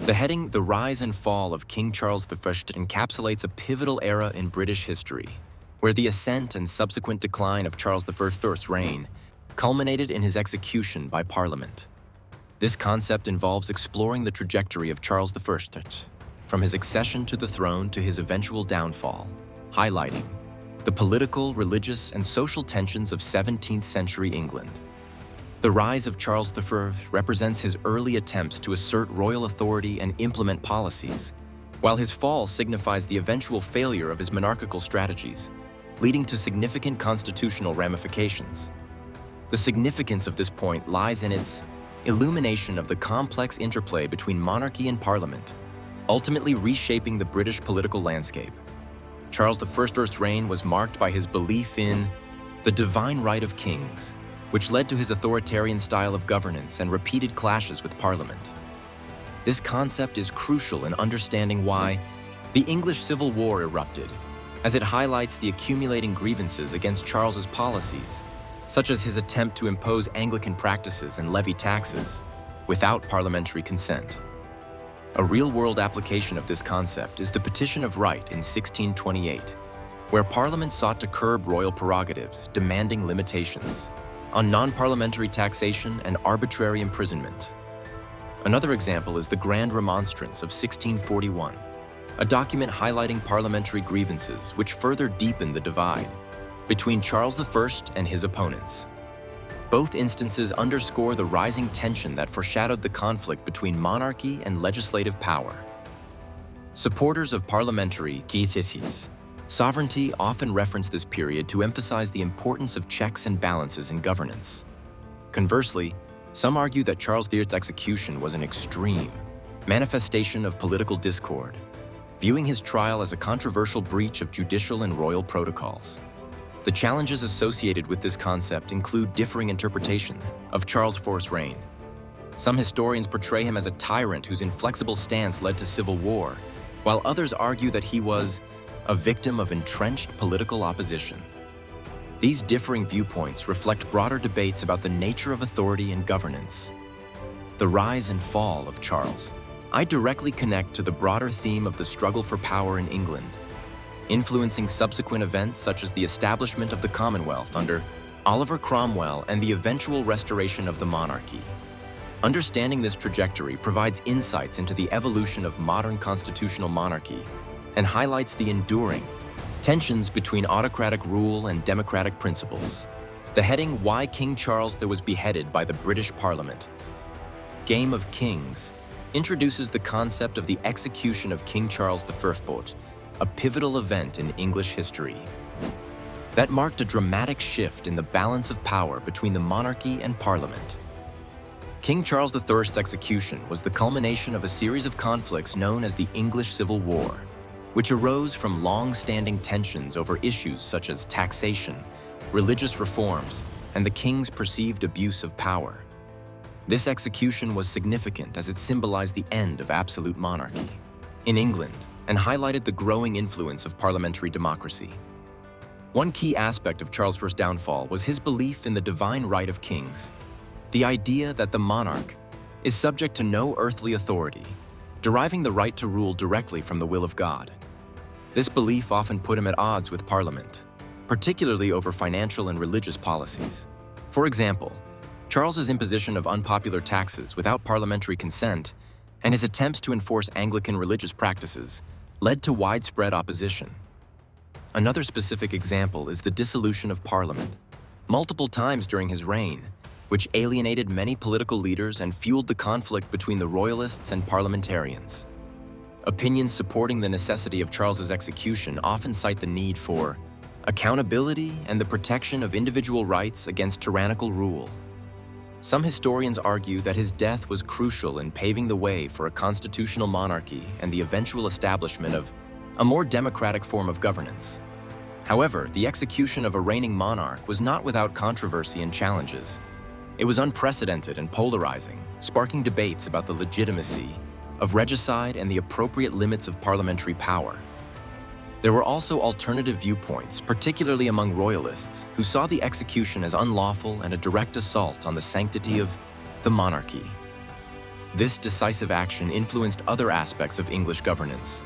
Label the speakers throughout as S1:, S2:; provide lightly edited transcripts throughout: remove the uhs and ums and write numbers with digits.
S1: The heading, The Rise and Fall of King Charles I, encapsulates a pivotal era in British history, where the ascent and subsequent decline of Charles I's reign culminated in his execution by Parliament. This concept involves exploring the trajectory of Charles I, from his accession to the throne to his eventual downfall, highlighting the political, religious, and social tensions of 17th century England. The rise of Charles I represents his early attempts to assert royal authority and implement policies, while his fall signifies the eventual failure of his monarchical strategies, leading to significant constitutional ramifications. The significance of this point lies in its illumination of the complex interplay between monarchy and parliament, ultimately reshaping the British political landscape. Charles I's reign was marked by his belief in the divine right of kings, which led to his authoritarian style of governance and repeated clashes with Parliament. This concept is crucial in understanding why the English Civil War erupted, as it highlights the accumulating grievances against Charles's policies, such as his attempt to impose Anglican practices and levy taxes without parliamentary consent. A real-world application of this concept is the Petition of Right in 1628, where Parliament sought to curb royal prerogatives, demanding limitations on non-parliamentary taxation and arbitrary imprisonment. Another example is the Grand Remonstrance of 1641, a document highlighting parliamentary grievances which further deepened the divide between Charles I and his opponents. Both instances underscore the rising tension that foreshadowed the conflict between monarchy and legislative power. Supporters of parliamentary sovereignty often reference this period to emphasize the importance of checks and balances in governance. Conversely, some argue that Charles IX's execution was an extreme manifestation of political discord, viewing his trial as a controversial breach of judicial and royal protocols. The challenges associated with this concept include differing interpretations of Charles IV's reign. Some historians portray him as a tyrant whose inflexible stance led to civil war, while others argue that he was a victim of entrenched political opposition. These differing viewpoints reflect broader debates about the nature of authority and governance. The rise and fall of Charles. I directly connect to the broader theme of the struggle for power in England, influencing subsequent events such as the establishment of the Commonwealth under Oliver Cromwell and the eventual restoration of the monarchy. Understanding this trajectory provides insights into the evolution of modern constitutional monarchy and highlights the enduring tensions between autocratic rule and democratic principles. The heading, Why King Charles was Beheaded by the British Parliament. Game of Kings introduces the concept of the execution of King Charles I, a pivotal event in English history that marked a dramatic shift in the balance of power between the monarchy and Parliament. King Charles III's execution was the culmination of a series of conflicts known as the English Civil War, which arose from long-standing tensions over issues such as taxation, religious reforms, and the king's perceived abuse of power. This execution was significant as it symbolized the end of absolute monarchy in England and highlighted the growing influence of parliamentary democracy. One key aspect of Charles I's downfall was his belief in the divine right of kings, the idea that the monarch is subject to no earthly authority, deriving the right to rule directly from the will of God. This belief often put him at odds with Parliament, particularly over financial and religious policies. For example, Charles's imposition of unpopular taxes without parliamentary consent and his attempts to enforce Anglican religious practices led to widespread opposition. Another specific example is the dissolution of Parliament, multiple times during his reign, which alienated many political leaders and fueled the conflict between the royalists and parliamentarians. Opinions supporting the necessity of Charles's execution often cite the need for accountability and the protection of individual rights against tyrannical rule. Some historians argue that his death was crucial in paving the way for a constitutional monarchy and the eventual establishment of a more democratic form of governance. However, the execution of a reigning monarch was not without controversy and challenges. It was unprecedented and polarizing, sparking debates about the legitimacy of regicide and the appropriate limits of parliamentary power. There were also alternative viewpoints, particularly among royalists, who saw the execution as unlawful and a direct assault on the sanctity of the monarchy. This decisive action influenced other aspects of English governance,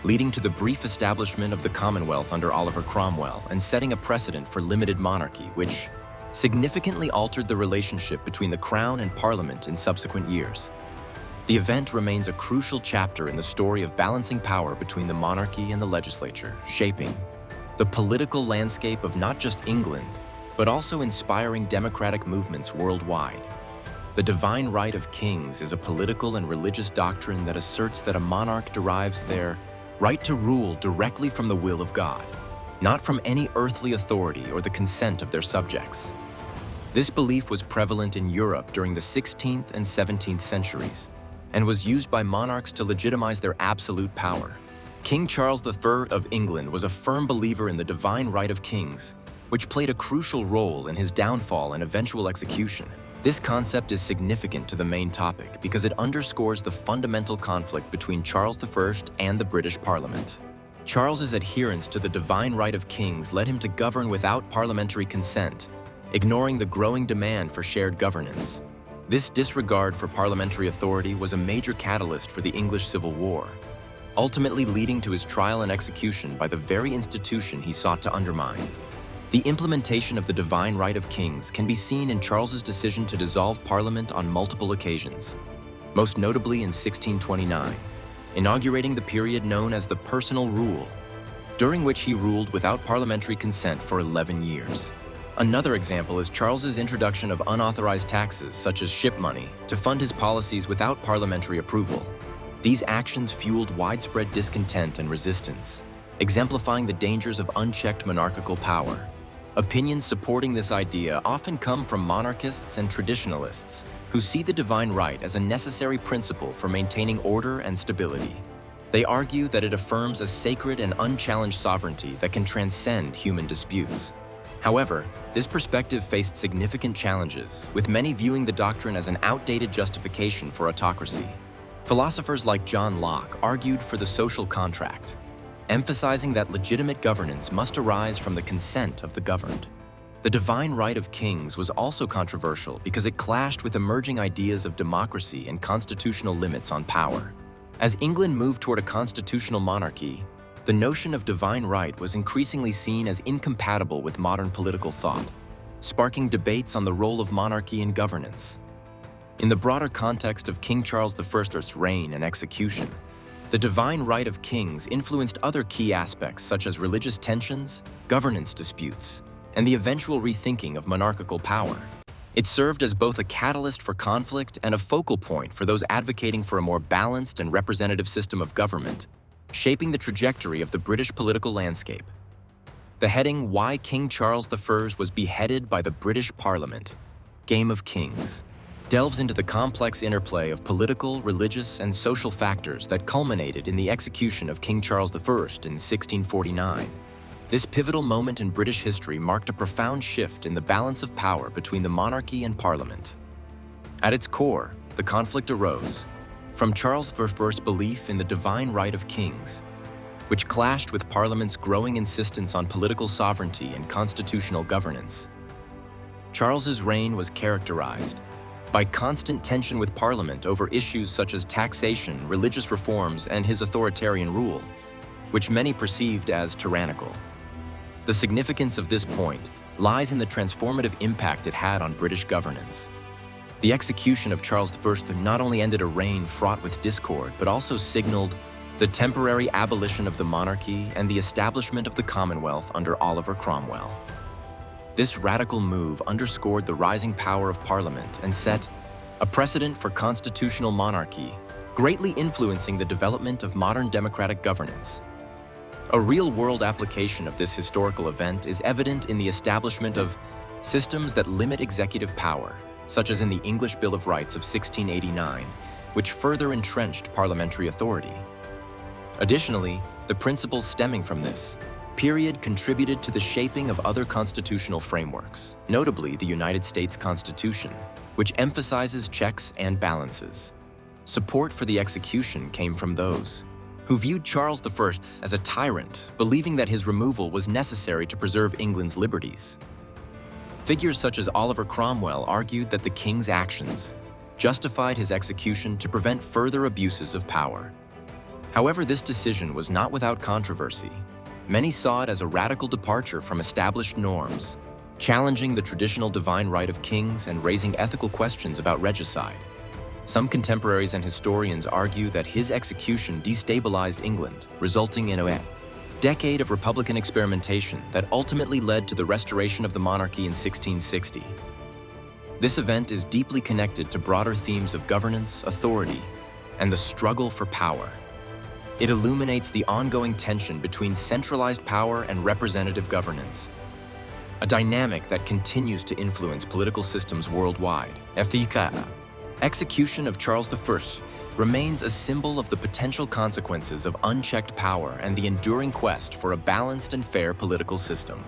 S1: leading to the brief establishment of the Commonwealth under Oliver Cromwell and setting a precedent for limited monarchy, which significantly altered the relationship between the Crown and Parliament in subsequent years. The event remains a crucial chapter in the story of balancing power between the monarchy and the legislature, shaping the political landscape of not just England, but also inspiring democratic movements worldwide. The divine right of kings is a political and religious doctrine that asserts that a monarch derives their right to rule directly from the will of God, not from any earthly authority or the consent of their subjects. This belief was prevalent in Europe during the 16th and 17th centuries and was used by monarchs to legitimize their absolute power. King Charles III of England was a firm believer in the divine right of kings, which played a crucial role in his downfall and eventual execution. This concept is significant to the main topic because it underscores the fundamental conflict between Charles I and the British Parliament. Charles's adherence to the divine right of kings led him to govern without parliamentary consent, ignoring the growing demand for shared governance. This disregard for parliamentary authority was a major catalyst for the English Civil War, ultimately leading to his trial and execution by the very institution he sought to undermine. The implementation of the divine right of kings can be seen in Charles's decision to dissolve Parliament on multiple occasions, most notably in 1629, inaugurating the period known as the Personal Rule, during which he ruled without parliamentary consent for 11 years. Another example is Charles's introduction of unauthorized taxes, such as ship money, to fund his policies without parliamentary approval. These actions fueled widespread discontent and resistance, exemplifying the dangers of unchecked monarchical power. Opinions supporting this idea often come from monarchists and traditionalists, who see the divine right as a necessary principle for maintaining order and stability. They argue that it affirms a sacred and unchallenged sovereignty that can transcend human disputes. However, this perspective faced significant challenges, with many viewing the doctrine as an outdated justification for autocracy. Philosophers like John Locke argued for the social contract, emphasizing that legitimate governance must arise from the consent of the governed. The divine right of kings was also controversial because it clashed with emerging ideas of democracy and constitutional limits on power. As England moved toward a constitutional monarchy, the notion of divine right was increasingly seen as incompatible with modern political thought, sparking debates on the role of monarchy in governance. In the broader context of King Charles I's reign and execution, the divine right of kings influenced other key aspects such as religious tensions, governance disputes, and the eventual rethinking of monarchical power. It served as both a catalyst for conflict and a focal point for those advocating for a more balanced and representative system of government, shaping the trajectory of the British political landscape. The heading "Why King Charles I Was Beheaded by the British Parliament: Game of Kings" delves into the complex interplay of political, religious, and social factors that culminated in the execution of King Charles I in 1649. This pivotal moment in British history marked a profound shift in the balance of power between the monarchy and Parliament. At its core, the conflict arose from Charles I's belief in the divine right of kings, which clashed with Parliament's growing insistence on political sovereignty and constitutional governance. Charles's reign was characterized by constant tension with Parliament over issues such as taxation, religious reforms, and his authoritarian rule, which many perceived as tyrannical. The significance of this point lies in the transformative impact it had on British governance. The execution of Charles I not only ended a reign fraught with discord, but also signaled the temporary abolition of the monarchy and the establishment of the Commonwealth under Oliver Cromwell. This radical move underscored the rising power of Parliament and set a precedent for constitutional monarchy, greatly influencing the development of modern democratic governance. A real-world application of this historical event is evident in the establishment of systems that limit executive power, such as in the English Bill of Rights of 1689, which further entrenched parliamentary authority. Additionally, the principles stemming from this period contributed to the shaping of other constitutional frameworks, notably the United States Constitution, which emphasizes checks and balances. Support for the execution came from those who viewed Charles I as a tyrant, believing that his removal was necessary to preserve England's liberties. Figures such as Oliver Cromwell argued that the king's actions justified his execution to prevent further abuses of power. However, this decision was not without controversy. Many saw it as a radical departure from established norms, challenging the traditional divine right of kings and raising ethical questions about regicide. Some contemporaries and historians argue that his execution destabilized England, resulting in a decade of Republican experimentation that ultimately led to the restoration of the monarchy in 1660. This event is deeply connected to broader themes of governance, authority, and the struggle for power. It illuminates the ongoing tension between centralized power and representative governance, a dynamic that continues to influence political systems worldwide. Execution of Charles I remains a symbol of the potential consequences of unchecked power and the enduring quest for a balanced and fair political system.